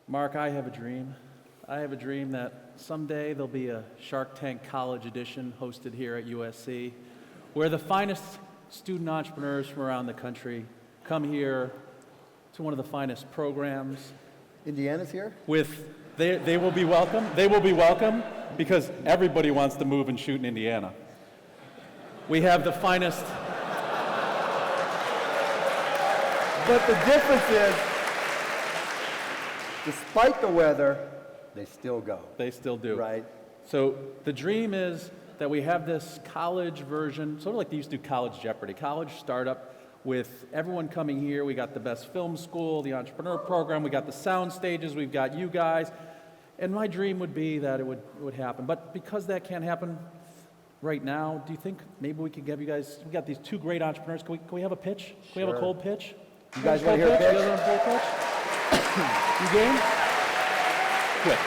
Mark, I have a dream. I have a dream that someday there'll be a Shark Tank College edition hosted here at USC, where the finest student entrepreneurs from around the country come here to one of the finest programs. Indiana's here? They will be welcome. They will be welcome because everybody wants to move and shoot in Indiana. We have the finest. But the difference is, despite the weather, they still go. They still do. Right. So the dream is that we have this college version, sort of like they used to do College Jeopardy, college startup with everyone coming here. We got the best film school, the entrepreneur program, we got the sound stages, we've got you guys. And my dream would be that it would happen. But because that can't happen right now, do you think maybe we could give you guys, we got these two great entrepreneurs, can we have a pitch? Can we have a cold pitch? You guys want to hear a pitch? You guys want a cold pitch? You game? Quick.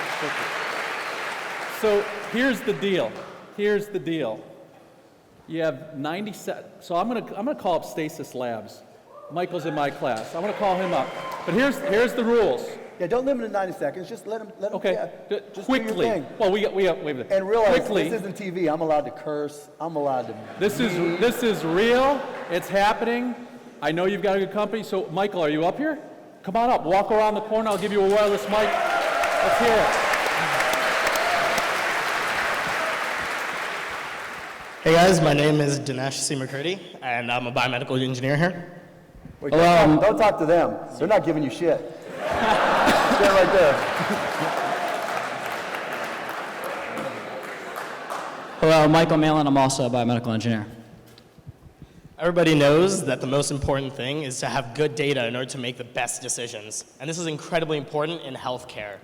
So here's the deal. Here's the deal. You have 90 so I'm gonna call up Stasis Labs. Michael's in my class. I'm gonna call him up. But here's the rules. Yeah, don't limit it to 90 seconds. Just let him. Okay. Yeah, just quickly. Do your thing. Well, we have and realize quickly, this isn't TV. I'm allowed to curse. I'm allowed to. This is real. It's happening. I know you've got a good company. So Michael, are you up here? Come on up. Walk around the corner. I'll give you a wireless mic. Let's hear it. Hey guys, my name is Dinesh C. McCurdy, and I'm a biomedical engineer here. Wait, don't talk to them. They're not giving you shit. Stand right there. Hello, Michael Malin. I'm also a biomedical engineer. Everybody knows that the most important thing is to have good data in order to make the best decisions. And this is incredibly important in healthcare.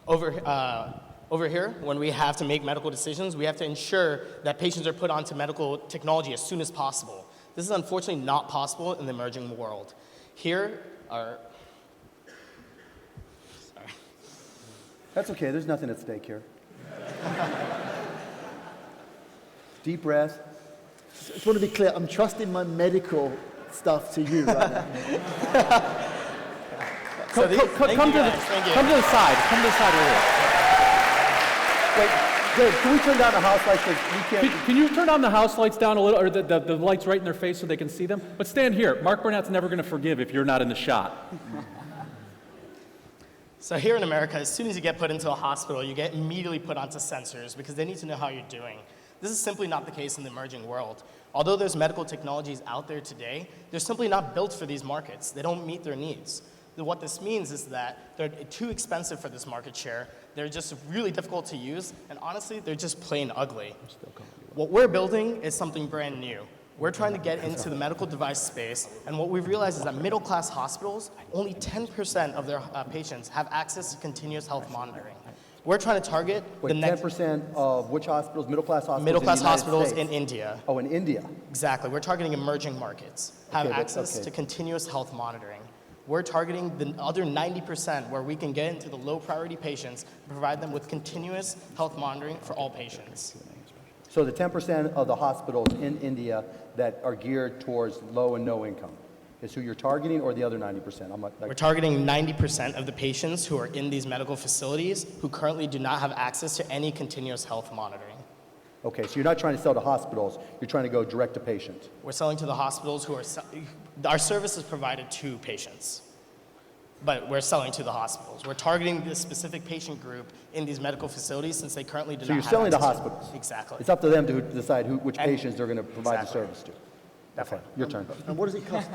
Over here, when we have to make medical decisions, we have to ensure that patients are put onto medical technology as soon as possible. This is unfortunately not possible in the emerging world. Here are... Sorry. That's okay. There's nothing at stake here. Deep breath. I just want to be clear, I'm trusting my medical stuff to you right now. Come to the side. Come to the side over here. Wait, Dave, can we turn down the house lights? Because we can't. Can you turn down the house lights down a little, or the lights right in their face so they can see them? But stand here. Mark Burnett's never going to forgive if you're not in the shot. So here in America, as soon as you get put into a hospital, you get immediately put onto sensors because they need to know how you're doing. This is simply not the case in the emerging world. Although there's medical technologies out there today, they're simply not built for these markets. They don't meet their needs. What this means is that they're too expensive for this market share. They're just really difficult to use, and honestly, they're just plain ugly. What we're building is something brand new. We're trying to get into the medical device space, and what we've realized is that middle-class hospitals, only 10% of their patients have access to continuous health monitoring. We're trying to target the next 10% of which hospitals? Middle-class hospitals. Middle-class hospitals in India. Oh, in India. Exactly. We're targeting emerging markets. Have access to continuous health monitoring. We're targeting the other 90% where we can get into the low-priority patients and provide them with continuous health monitoring for all patients. So the 10% of the hospitals in India that are geared towards low and no income is who you're targeting, or the other 90%? We're targeting 90% of the patients who are in these medical facilities who currently do not have access to any continuous health monitoring. Okay, so you're not trying to sell to hospitals, you're trying to go direct to patients. We're selling to the hospitals who are, our service is provided to patients, but we're selling to the hospitals. We're targeting this specific patient group in these medical facilities since they currently do not have access. So you're selling to hospitals? Exactly. It's up to them to decide which patients they're going to provide the service to. Definitely. Okay, your turn. And what does it cost?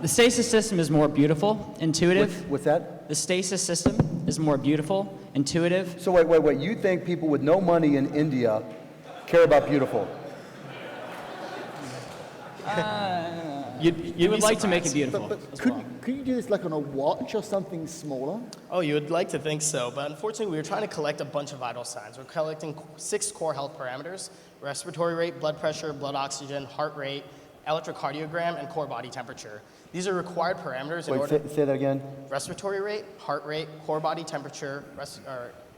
The Stasis system is more beautiful, intuitive. What's that? The Stasis system is more beautiful, intuitive. So wait. You think people with no money in India care about beautiful? You would like to make it beautiful. But could you do this like on a watch or something smaller? Oh, you would like to think so, but unfortunately we were trying to collect a bunch of vital signs. We're collecting 6 core health parameters: respiratory rate, blood pressure, blood oxygen, heart rate, electrocardiogram, and core body temperature. These are required parameters in order... Say that again. Respiratory rate, heart rate, core body temperature,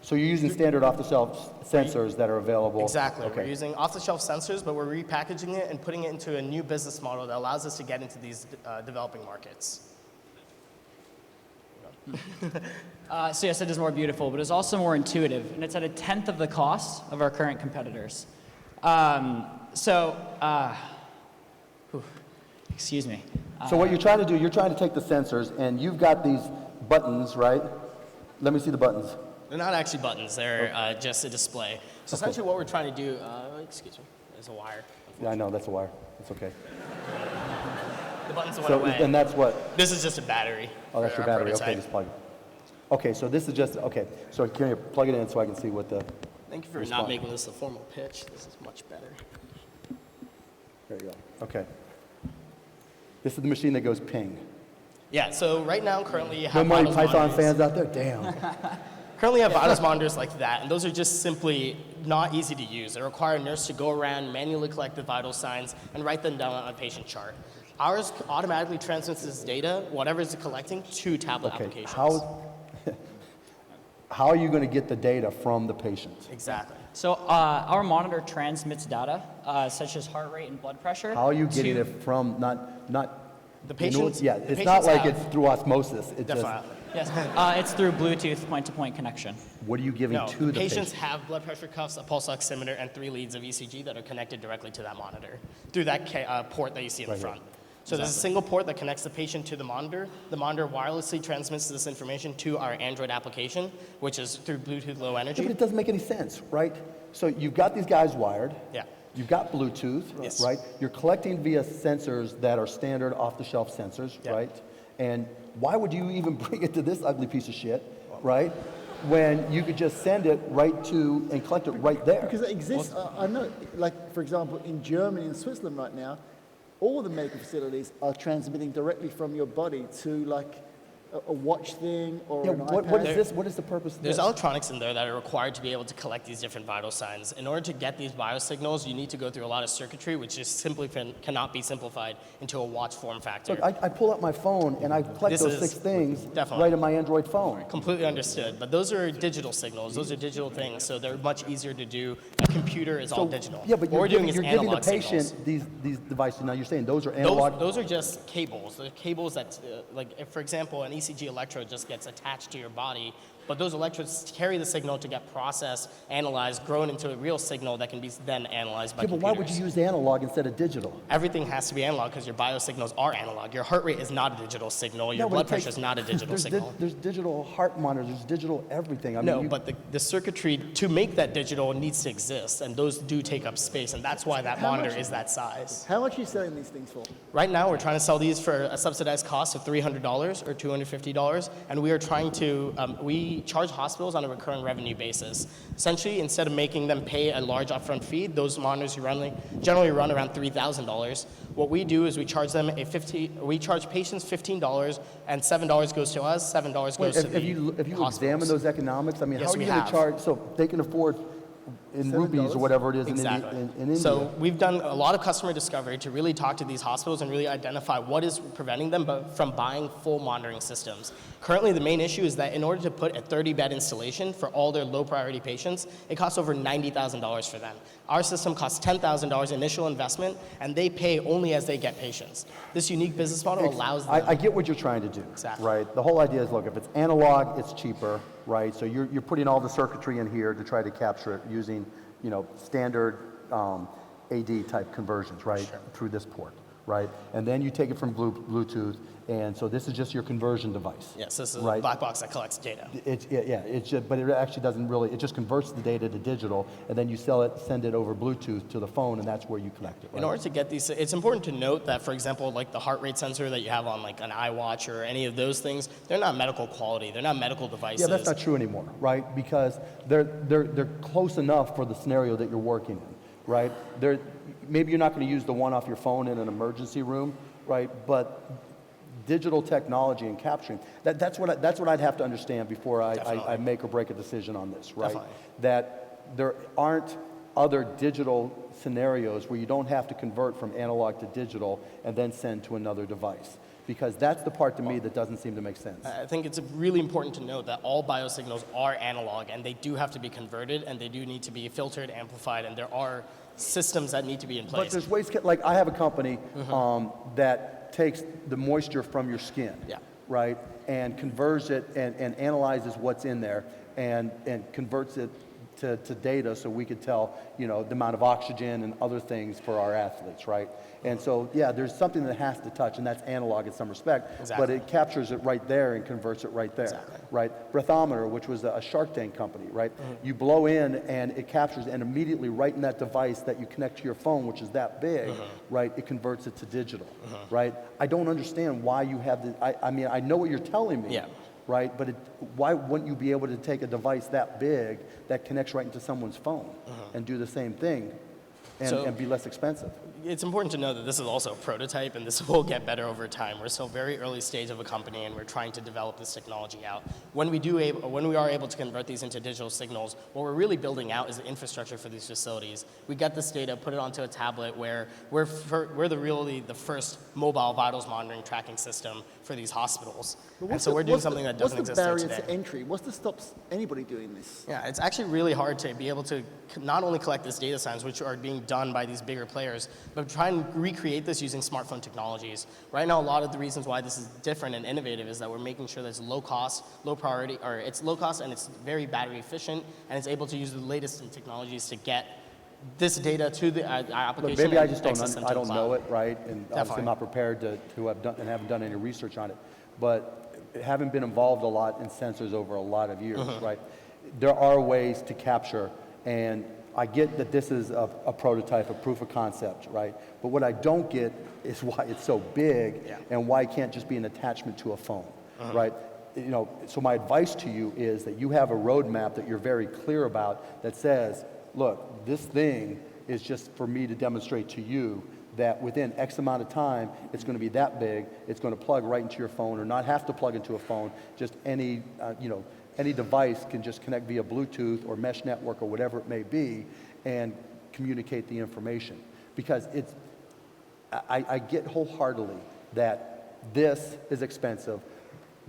So you're using standard off-the-shelf sensors that are available? Exactly. Okay. We're using off-the-shelf sensors, but we're repackaging it and putting it into a new business model that allows us to get into these developing markets. So yes, it is more beautiful, but it's also more intuitive, and it's at 1/10 of the cost of our current competitors. Excuse me. So what you're trying to do, you're trying to take the sensors, and you've got these buttons, right? Let me see the buttons. They're not actually buttons, they're just a display. So essentially what we're trying to do, excuse me, there's a wire. Yeah, I know, that's a wire. That's okay. The buttons went So, away. and that's what? This is just a battery. Oh, that's for your our battery. Okay, prototype. just plug it. Okay, so this is just, okay. So can you plug it in so I can see what the, Thank you for Respond. not making this a formal pitch. This is much better. there you go. Okay. This is the machine that goes ping. Yeah, so right now, currently you No have Monty vitals Python monitors. fans out there? Damn. Currently you have vitals monitors like that, and those are just simply not easy to use. They require a nurse to go around, manually collect the vital signs, and write them down on a patient chart. Ours automatically transmits this data, whatever it's collecting, to tablet Okay, applications. how are you going to get the data from the patient? Exactly. So our monitor transmits data, such as heart rate and blood pressure. How are you getting to- it from, not The you know, patients. yeah, the it's not patients like have- it's through osmosis. It just, Definitely. Yes, it's through Bluetooth point-to-point connection. what are you giving No, to the patients patient? have blood pressure cuffs, a pulse oximeter, and 3 leads of ECG that are connected directly to that monitor through that port that you see in Right the here. front. So there's a single port that connects the patient to the monitor. The monitor wirelessly transmits this information to our Android application, which is through Bluetooth Low Yeah, but Energy. it doesn't make any sense, right? So you've got these guys wired. Yeah. You've got Bluetooth, Yes. right? You're collecting via sensors that are standard off-the-shelf sensors, Yeah. right? And why would you even bring it to this ugly piece of shit, right? When you could just send it right to and collect it right there. Because it exists, I know, like for example, in Germany and Switzerland right now, all the medical facilities are transmitting directly from your body to like a watch thing or Yeah, an what iPad. is this? What is the purpose of There's this? electronics in there that are required to be able to collect these different vital signs. In order to get these biosignals, you need to go through a lot of circuitry, which just simply cannot be simplified into a watch form factor. Look, I pull up my phone and I collect This those is- 6 things definitely. right in my Android phone. Completely understood, but those are digital signals. Those are digital things, so they're much easier to do. A computer is all digital. Yeah, but what we're doing is you're giving the analog patient signals. these devices. Now you're saying those are analog. Those are just cables. They're cables that, like, if, for example, an ECG electrode just gets attached to your body, but those electrodes carry the signal to get processed, analyzed, grown into a real signal that can be then analyzed by Yeah, but why computers. would you use analog instead of digital? Everything has to be analog because your biosignals are analog. Your heart rate is not a digital signal. Your No, but blood it pressure takes- is not a digital there's signal. There's digital heart monitors, there's digital everything. I mean, No, but the circuitry to make that digital needs to exist, and those do take up space, and that's why that How monitor much- is that size. How much are you selling these things for? Right now, we're trying to sell these for a subsidized cost of $300 or $250, and we are trying to, we charge hospitals on a recurring revenue basis. Essentially, instead of making them pay a large upfront fee, those monitors generally run around $3,000. What we do is we charge them we charge patients $15, and $7 goes to us, $7 goes to the if you hospitals. examine those economics, I mean, Yes, how are we you going have. to charge, so they can afford in rupees or whatever it is Exactly. in India. So we've done a lot of customer discovery to really talk to these hospitals and really identify what is preventing them from buying full monitoring systems. Currently, the main issue is that in order to put a 30-bed installation for all their low-priority patients, it costs over $90,000 for them. Our system costs $10,000 initial investment, and they pay only as they get patients. This unique business model allows them. I get what you're trying to do, Exactly. right? The whole idea is, look, if it's analog, it's cheaper, right? So you're putting all the circuitry in here to try to capture it using, standard AD type conversions, right? Through this port, right? And then you take it from Bluetooth, and so this is just your conversion device. Yes, this is right? a black box that collects data. It's just, but it actually doesn't really, it just converts the data to digital, and then you send it over Bluetooth to the phone, and that's where you collect it, right? In order to get these, it's important to note that, for example, like the heart rate sensor that you have on like an iWatch or any of those things, they're not medical quality. They're not medical devices. Yeah, that's not true anymore, right? Because they're close enough for the scenario that you're working in, right? Maybe you're not going to use the one off your phone in an emergency room, right? But digital technology and capturing, that's what I'd have to understand before I make or break a decision on this, right? Definitely. That there aren't other digital scenarios where you don't have to convert from analog to digital and then send to another device. Because that's the part to me that doesn't seem to make sense. I think it's really important to note that all biosignals are analog, and they do have to be converted, and they do need to be filtered, amplified, and there are systems that need to be in place. But there's ways, like I have a company that takes the moisture from your skin, Yeah. right, and converts it and analyzes what's in there and converts it to data so we could tell, you know, the amount of oxygen and other things for our athletes, right? And so, yeah, there's something that has to touch, and that's analog in some respect, Exactly. but it captures it right there and converts it right there, Exactly. right? Breathometer, which was a Shark Tank company, right? You blow in and it captures, and immediately right in that device that you connect to your phone, which is that big, right, it converts it to digital, right? I don't understand why you have the, I mean, I know what you're telling me, Yeah. right? But why wouldn't you be able to take a device that big that connects right into someone's phone and do the same thing and be less expensive? It's important to know that this is also a prototype, and this will get better over time. We're still very early stage of a company, and we're trying to develop this technology out. When we are able to convert these into digital signals, what we're really building out is the infrastructure for these facilities. We get this data, put it onto a tablet, where we're really the first mobile vitals monitoring tracking system for these hospitals. But And so we're doing something that doesn't What's the exist barrier today. to entry? What's that stops anybody doing this? Yeah, it's actually really hard to be able to not only collect this data signs, which are being done by these bigger players, but try and recreate this using smartphone technologies. Right now, a lot of the reasons why this is different and innovative is that we're making sure that it's low cost, low priority, or it's low cost and it's very battery efficient, and it's able to use the latest in technologies to get this data to the application. Look, maybe I and just access them to I the don't know cloud. it, right? And obviously Definitely. I'm not prepared to have done and haven't done any research on it. But having been involved a lot in sensors over a lot of years, right? There are ways to capture, and I get that this is a prototype, a proof of concept, right? But what I don't get is why it's so big and why it can't just be an attachment to a phone, right? You know, so my advice to you is that you have a roadmap that you're very clear about that says, look, this thing is just for me to demonstrate to you that within X amount of time, it's going to be that big, it's going to plug right into your phone or not have to plug into a phone, just any, any device can just connect via Bluetooth or mesh network or whatever it may be and communicate the information. Because I get wholeheartedly that this is expensive,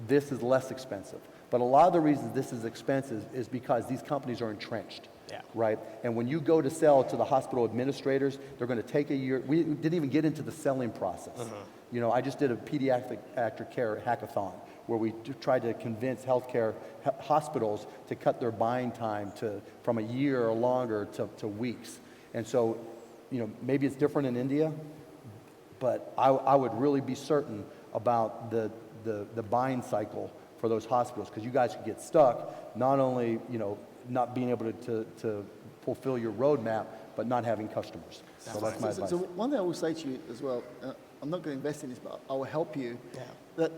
this is less expensive. But a lot of the reasons this is expensive is because these companies are entrenched. Yeah. Right? And when you go to sell to the hospital administrators, they're going to take a year. We didn't even get into the selling process. You know, I just did a pediatric care hackathon where we tried to convince healthcare hospitals to cut their buying time from a year or longer to weeks. And so, you know, maybe it's different in India, but I would really be certain about the buying cycle for those hospitals, because you guys could get stuck not only, you know, not being able to fulfill your roadmap, but not having customers. So that's my advice. So one thing I will say to you as well, I'm not going to invest in this, but I will help you. Yeah. That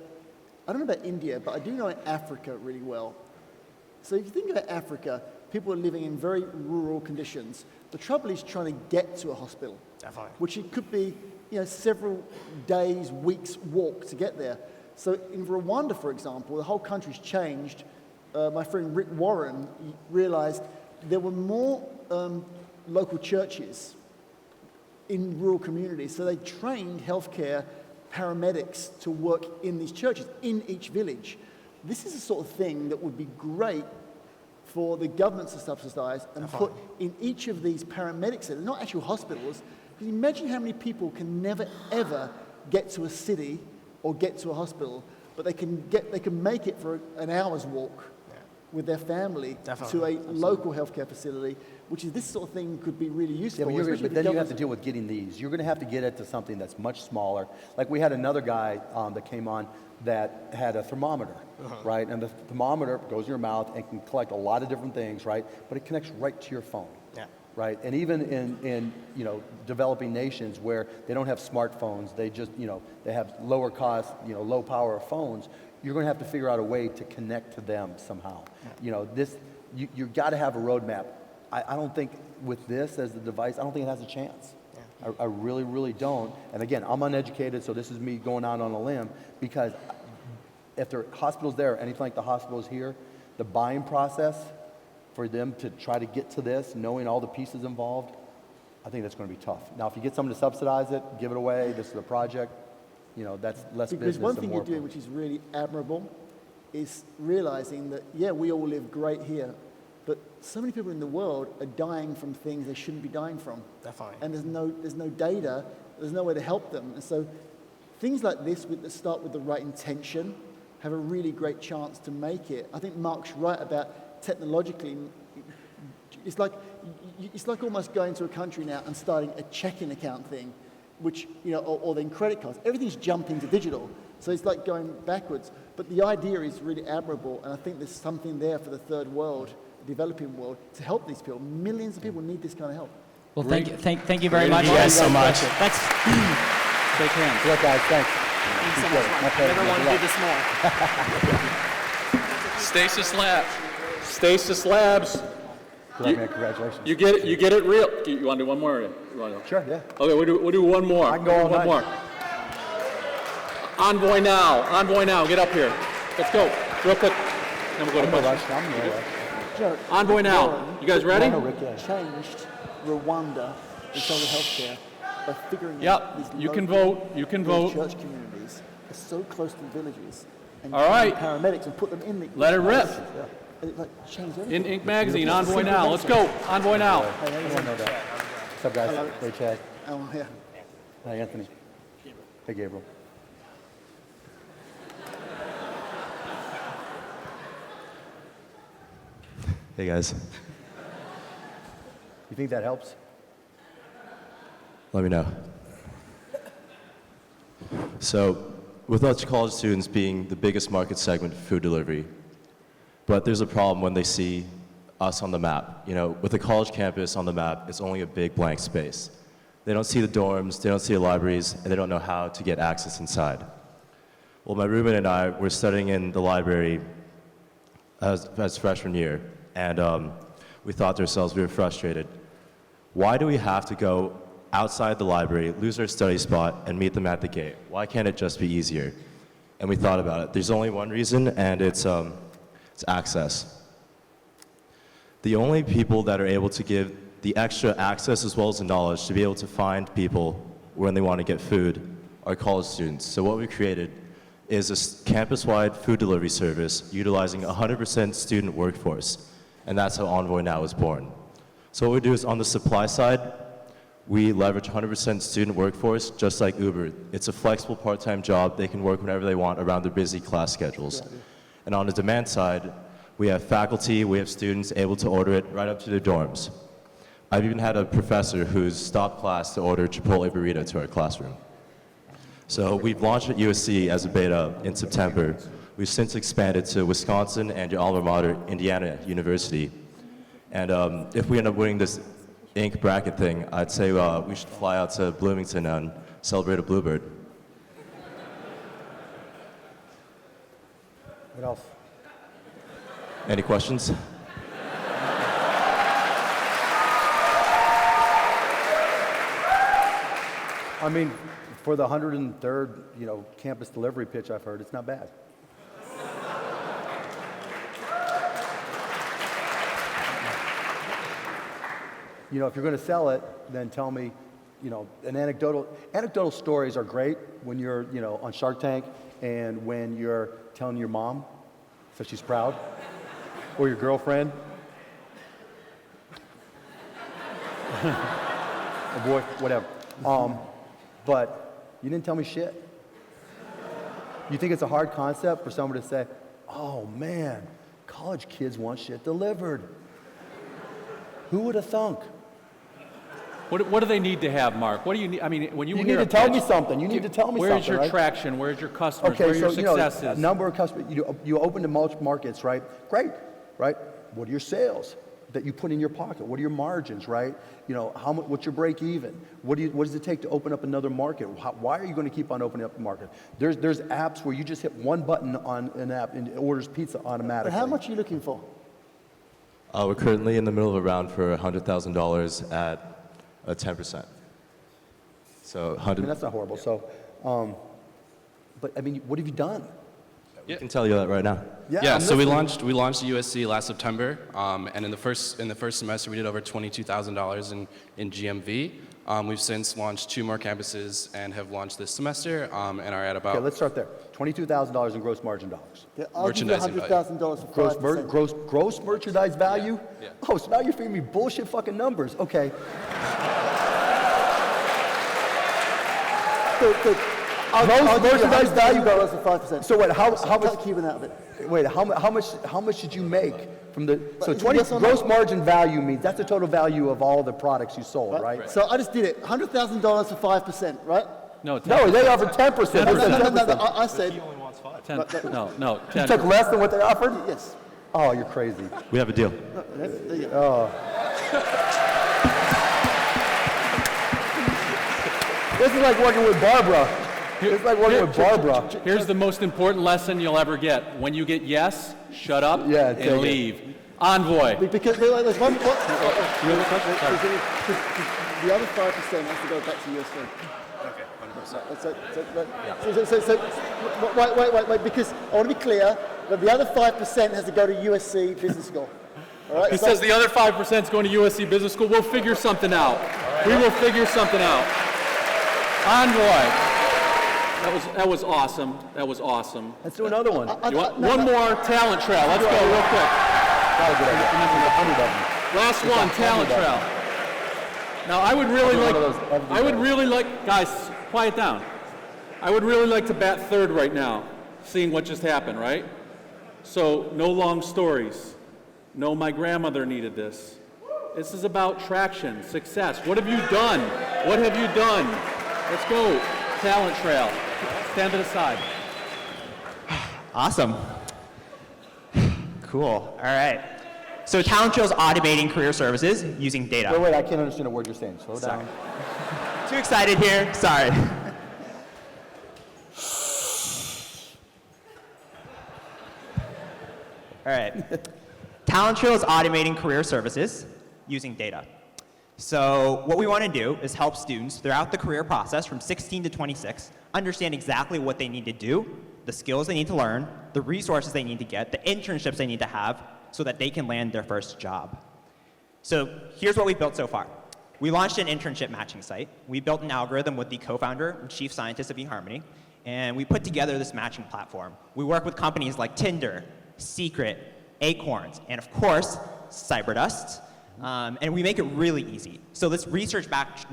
I don't know about India, but I do know Africa really well. So if you think about Africa, people are living in very rural conditions. The trouble is trying to get to a hospital, Definitely. which it could be, you know, several days, weeks walk to get there. So in Rwanda, for example, the whole country's changed. My friend Rick Warren realized there were more local churches in rural communities, so they trained healthcare paramedics to work in these churches, in each village. This is the sort of thing that would be great for the governments to subsidize and put in each of these paramedic centers, not actual hospitals. Can you imagine how many people can never, ever get to a city or get to a hospital, but they can make it for an hour's walk with their family to a local healthcare facility, which is this sort of thing could be really useful. Yeah, especially but if then the you have to government's- deal with getting these. You're going to have to get it to something that's much smaller. Like we had another guy that came on that had a thermometer, right? And the thermometer goes in your mouth and can collect a lot of different things, right? But it connects right to your phone. Yeah. Right, and even in you know, developing nations where they don't have smartphones, they just, you know, they have lower cost, you know, low power phones. You're going to have to figure out a way to connect to them somehow. You know, you got to have a roadmap. I don't think with this as the device, I don't think it has a chance. I really, really don't. And again, I'm uneducated, so this is me going out on a limb, because if there are hospitals there, anything like the hospitals here, the buying process for them to try to get to this, knowing all the pieces involved, I think that's going to be tough. Now, if you get someone to subsidize it, give it away, this is a project, you know, that's less business. Because one and thing more you're doing, which is really admirable, is realizing that, yeah, we all live great here, but so many people in the world are dying from things they shouldn't be dying from. Definitely. And there's no data, there's no way to help them. And so things like this that start with the right intention, have a really great chance to make it. I think Mark's right about technologically. It's like almost going to a country now and starting a checking account thing, which, or then credit cards. Everything's jumping to digital. So it's like going backwards. But the idea is really admirable, and I think there's something there for the third world, the developing world, to help these people. Millions of people need this kind of help. Well, thank you very much. Thank you guys so much. That's Shake hands. Good luck, guys. Thanks. Thanks so much, Mark. Never want to do this more. Stasis Labs. Stasis Labs. Good luck, man. Congratulations. You get it real. You want to do one more? You want to? Sure, yeah. Okay, we'll do one more. I can go all one night. more. Envoy Now. Get up here. Let's go. Real quick. Then we'll go to questions. I'm in no rush. Envoy Now. You guys ready? No, Rick, yeah. Changed Rwanda in terms of healthcare by figuring Yep. out these You can local vote. You can vote. church communities are so close to the villages, and All right. paramedics and put them in the Let it rip. and it like changed everything. In Ink Magazine, Envoy Now. Let's go. Envoy Now. Everyone know that. What's up, guys? Hello. Hey, Chad. Oh, yeah. Hi, Anthony. Hey, Gabriel. Hey guys, You think that helps? let me know. So, with us college students being the biggest market segment for food delivery, but there's a problem when they see us on the map. With a college campus on the map, it's only a big blank space. They don't see the dorms, they don't see the libraries, and they don't know how to get access inside. Well, my roommate and I were studying in the library as freshman year, and we thought to ourselves, we were frustrated. Why do we have to go outside the library, lose our study spot, and meet them at the gate? Why can't it just be easier? And we thought about it. There's only one reason, and it's access. The only people that are able to give the extra access as well as the knowledge to be able to find people when they want to get food are college students. So what we created is a campus-wide food delivery service utilizing 100% student workforce, and that's how Envoy Now was born. So what we do is on the supply side, we leverage 100% student workforce, just like Uber. It's a flexible part-time job. They can work whenever they want around their busy class schedules. And on the demand side, we have faculty, we have students able to order it right up to their dorms. I've even had a professor who's stopped class to order Chipotle burrito to our classroom. So we've launched at USC as a beta in September. We've since expanded to Wisconsin and your alma mater, Indiana University. And if we end up winning this Inc. bracket thing, I'd say we should fly out to Bloomington and celebrate a bluebird. What else? Any questions? I mean, for the 103rd, campus delivery pitch I've heard, it's not bad. If you're going to sell it, then tell me, an anecdotal stories are great when you're, on Shark Tank and when you're telling your mom, so she's proud, or your girlfriend, or boy, whatever. But you didn't tell me shit. You think it's a hard concept for someone to say, oh man, college kids want shit delivered. Who would have thunk? What do they need to have, Mark? What do you need? I mean, when you You hear need to a tell me pitch, something. You need to tell me where's something, your right? traction? Where's your customers? Okay, Where are so your successes? number of customers. You open to multiple markets, right? Great, right? What are your sales that you put in your pocket? What are your margins, right? How much? What's your break even? What does it take to open up another market? Why are you going to keep on opening up the market? There's apps where you just hit one button on an app and it orders pizza automatically. But how much are you looking for? We're currently in the middle of a round for $100,000 at 10%. So I 100. mean, that's not horrible. So, but I mean, what have you done? I can tell you that right now. Yeah, I'm so we listening. launched at USC last September, and in the first semester we did over $22,000 in GMV. We've since launched 2 more campuses and have launched this semester, and are at about Okay, let's start there. $22,000 in gross margin dollars. Yeah, I'll give you Merchandising $100,000 for 5%. Gross merchandise value? Yeah. Oh, so now you're feeding me bullshit fucking numbers. Okay. Good. I'll give you merchandise value. $100,000 for 5%. So wait, how Cut much? Cuban out of it. Wait, how much did you make from the? So Is it 20 yes or no? gross margin value means that's the total value of all the products you sold, right? So I just did it. $100,000 for 5%, right? No, 10%. No, they offered 10%. No, They said no, no, 10%. I said 10, no, You 10. took less than what they offered? yes. Oh, you're crazy. We have a deal. There you go. This is like working with Barbara. It's like working with Barbara. Here's the most important lesson you'll ever get. When you get yes, shut up Yeah, take it. and leave. Envoy. Because there's one. The other 5% has to go back to USC. Wait, because I want to be clear that the other 5% has to go to USC Business School. All right? He says the other 5% is going to USC Business School. We'll figure something out. We will figure something out. Envoy. That was awesome. That was awesome. Let's do another one. You want one more talent trail. Let's go real quick. Gotta get 100 of them. Last one, talent trail. Now I would really like, guys, quiet down. I would really like to bat third right now, seeing what just happened, right? So no long stories. No, my grandmother needed this. This is about traction, success. What have you done? What have you done? Let's go. Talent trail. Stand to the side. Awesome. Cool. All right. So Talent Trail is automating career services using data. Wait, I can't understand a word you're saying. Slow down. Too excited here. Sorry. All right. Talent Trail is automating career services using data. So what we want to do is help students throughout the career process from 16 to 26 understand exactly what they need to do, the skills they need to learn, the resources they need to get, the internships they need to have so that they can land their first job. So here's what we've built so far. We launched an internship matching site. We built an algorithm with the co-founder and chief scientist of eHarmony, and we put together this matching platform. We work with companies like Tinder, Secret, Acorns, and of course, Cyberdust. And we make it really easy. So this research-backed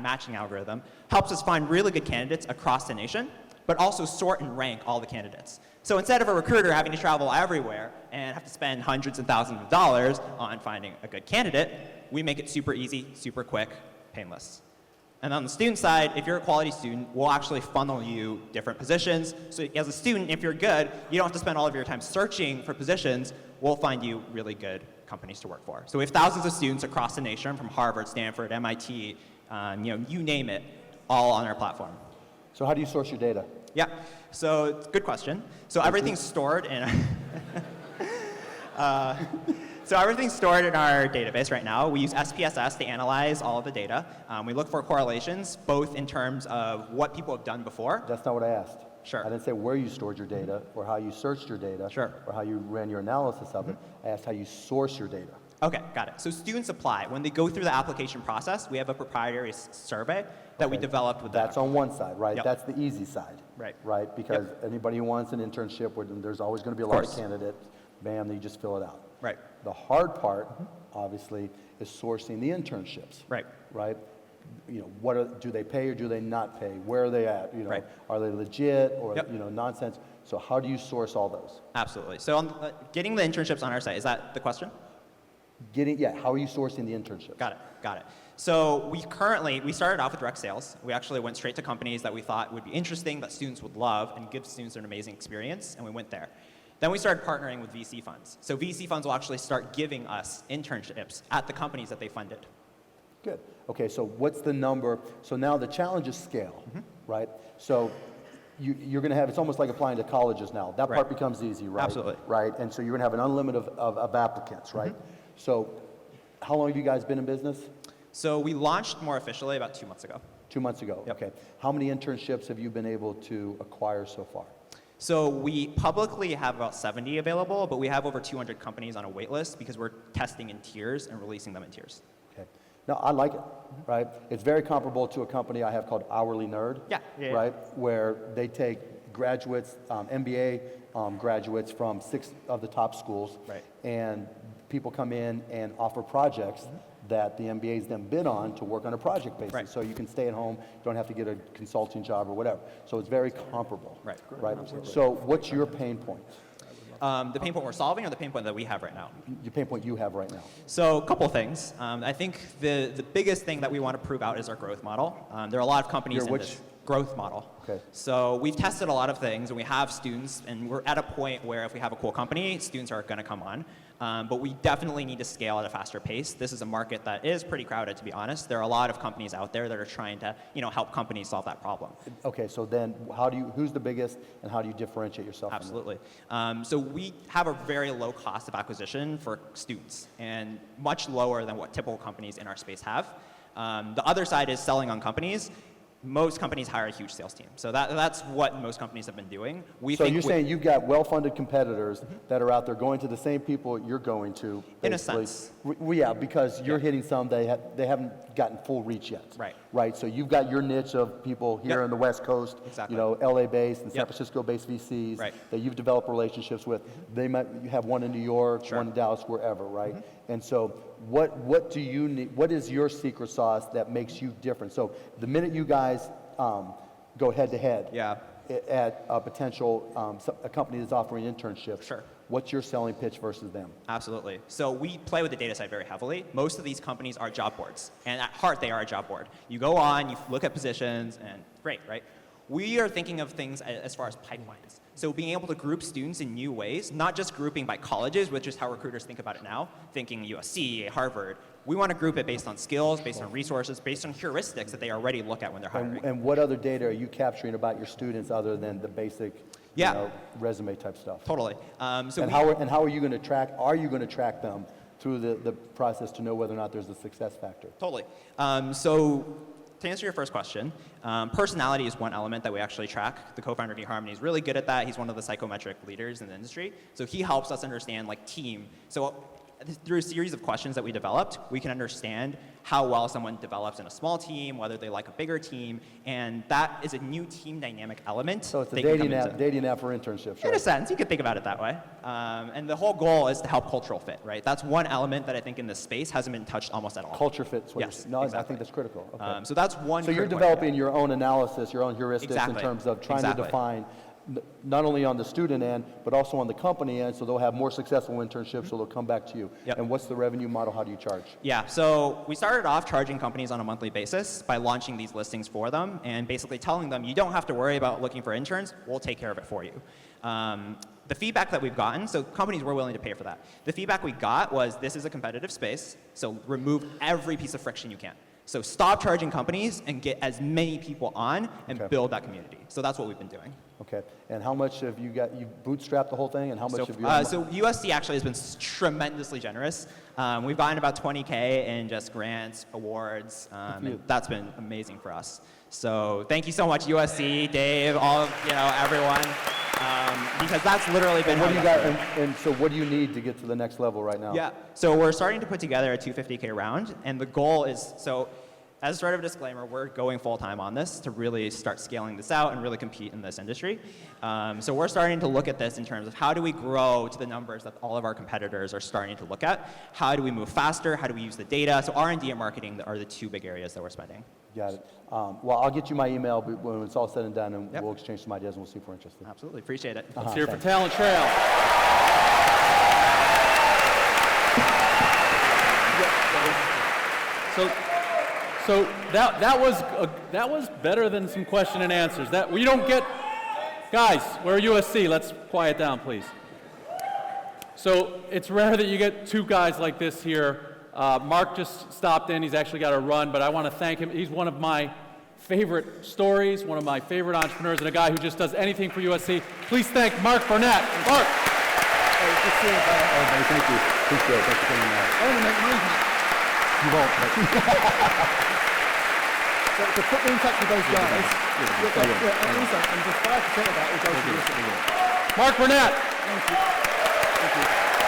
matching algorithm helps us find really good candidates across the nation, but also sort and rank all the candidates. So instead of a recruiter having to travel everywhere and have to spend hundreds of thousands of dollars on finding a good candidate, we make it super easy, super quick, painless. And on the student side, if you're a quality student, we'll actually funnel you different positions. So as a student, if you're good, you don't have to spend all of your time searching for positions. We'll find you really good companies to work for. So we have thousands of students across the nation from Harvard, Stanford, MIT, you name it, all on our platform. So how do you source your data? Yeah, so it's a good question. So everything's stored in So everything's stored in our database right now. We use SPSS to analyze all of the data. We look for correlations, both in terms of what people have done before. That's not what I asked. Sure. I didn't say where you stored your data or how you searched your data Sure. or how you ran your analysis of it. I asked how you source your data. Okay, got it. So students apply. When they go through the application process, we have a proprietary survey that we developed with them. That's on one side, right? Yep. That's the easy side. Right. Right? Because anybody who wants an internship, there's always going to be a lot of course. candidates. Bam, then you just fill it out. Right. The hard part, obviously, is sourcing the internships. Right. Right? Do they pay or do they not pay? Where are they at? Right. Are they legit or Yep. nonsense? So how do you source all those? Absolutely. So getting the internships on our site, is that the question? How are you sourcing the internships? Got it. So we started off with direct sales. We actually went straight to companies that we thought would be interesting, that students would love, and give students an amazing experience, and we went there. Then we started partnering with VC funds. So VC funds will actually start giving us internships at the companies that they funded. Good. Okay, so what's the number? So now the challenge is scale, right? So you're going to have, it's almost like applying to colleges now. That part becomes easy, right? Absolutely. Right, and so you're going to have an unlimited of applicants, right? So how long have you guys been in business? So we launched more officially about 2 months ago. 2 months ago, Yep. okay. How many internships have you been able to acquire so far? So we publicly have about 70 available, but we have over 200 companies on a wait list because we're testing in tiers and releasing them in tiers. Okay. Now, I like it, right? It's very comparable to a company I have called Hourly Nerd, Yeah. right? Where they take graduates, MBA graduates from 6 of the top schools, Right. and people come in and offer projects that the MBA's then bid on to work on a project basis. Right. So you can stay at home, you don't have to get a consulting job or whatever. So it's very comparable. Right. Right? So what's your pain point? The pain point we're solving or the pain point that we have right now? Your pain point you have right now. So a couple things. I think the biggest thing that we want to prove out is our growth model. There are a lot of companies in this growth model. Okay. So we've tested a lot of things, and we have students, and we're at a point where if we have a cool company, students are going to come on. But we definitely need to scale at a faster pace. This is a market that is pretty crowded, to be honest. There are a lot of companies out there that are trying to, help companies solve that problem. Okay, so then who's the biggest and how do you differentiate yourself? from them? Absolutely. So we have a very low cost of acquisition for students and much lower than what typical companies in our space have. The other side is selling on companies. Most companies hire a huge sales team. So that's what most companies have been doing. So you're saying you've got well-funded competitors that are out there going to the same people you're going to, basically. In a sense. Yeah, because you're hitting some they haven't gotten full reach yet. Right. Right, so you've got your niche of people here Yep. on the West Coast, Exactly. LA-based and San Yep. Francisco-based VCs Right. that you've developed relationships with. They might you have one in New York, Sure. one in Dallas, wherever, right? And so what do you need? What is your secret sauce that makes you different? So the minute you guys go head-to-head Yeah. at a potential a company that's offering internships, Sure. what's your selling pitch versus them? Absolutely. So we play with the data side very heavily. Most of these companies are job boards, and at heart, they are a job board. You go on, you look at positions, and great, right? We are thinking of things as far as pipelines. So being able to group students in new ways, not just grouping by colleges, which is how recruiters think about it now, thinking USC, Harvard. We want to group it based on skills, based on resources, based on heuristics that they already look at when they're hiring. And what other data are you capturing about your students other than the basic Yeah. resume type stuff? Totally. So And how are you going to track them through the process to know whether or not there's a success factor? Totally. So to answer your first question, personality is one element that we actually track. The co-founder of eHarmony is really good at that. He's one of the psychometric leaders in the industry. So he helps us understand team. So through a series of questions that we developed, we can understand how well someone develops in a small team, whether they like a bigger team, and that is a new team dynamic element. So it's a they can come dating into. app for internships, In a right? sense, you could think about it that way. And the whole goal is to help cultural fit, right? That's one element that I think in this space hasn't been touched almost at all. Culture fits. Yes, No, I exactly. think that's critical. Okay. So that's one. So you're critical developing area. your own analysis, your own heuristics Exactly. in terms of trying to Exactly. define not only on the student end, but also on the company end, so they'll have more successful internships, so they'll come back to you. Yep. And what's the revenue model? How do you charge? Yeah, so we started off charging companies on a monthly basis by launching these listings for them and basically telling them, you don't have to worry about looking for interns, we'll take care of it for you. The feedback that we've gotten, so companies were willing to pay for that. The feedback we got was, this is a competitive space, so remove every piece of friction you can. So stop charging companies and get as many people on and Okay. build that community. So that's what we've been doing. Okay. And how much have you got? You bootstrapped the whole thing, and how much So, have you? so USC actually has been tremendously generous. We've gotten about $20K in just grants, awards, and that's been amazing for us. So thank you so much, USC, Dave, all of, everyone, because that's literally been. What do how you we got? And so what do you need to get to the next level right now? Yeah, so we're starting to put together a $250K round, and the goal is, so as a sort of a disclaimer, we're going full-time on this to really start scaling this out and really compete in this industry. So we're starting to look at this in terms of how do we grow to the numbers that all of our competitors are starting to look at? How do we move faster? How do we use the data? So R&D and marketing are the two big areas that we're spending. Got it. Well, I'll get you my email when it's all said and done, and Yep. we'll exchange some ideas, and we'll see if we're interested. Absolutely, appreciate it. Let's hear it for Talent Trail. So that was better than some question and answers. That we don't get, guys. We're USC. Let's quiet down, please. So it's rare that you get two guys like this here. Mark just stopped in. He's actually got to run, but I want to thank him. He's one of my favorite stories, one of my favorite entrepreneurs, and a guy who just does anything for USC. Please thank Mark Burnett. Mark. Everybody, thank you. Appreciate it. Thanks for coming out. I want to make money. You won't. So put me in touch with those guys. And also, and just 5% of that will go to USC. Mark Burnett. Thank you. Thank you.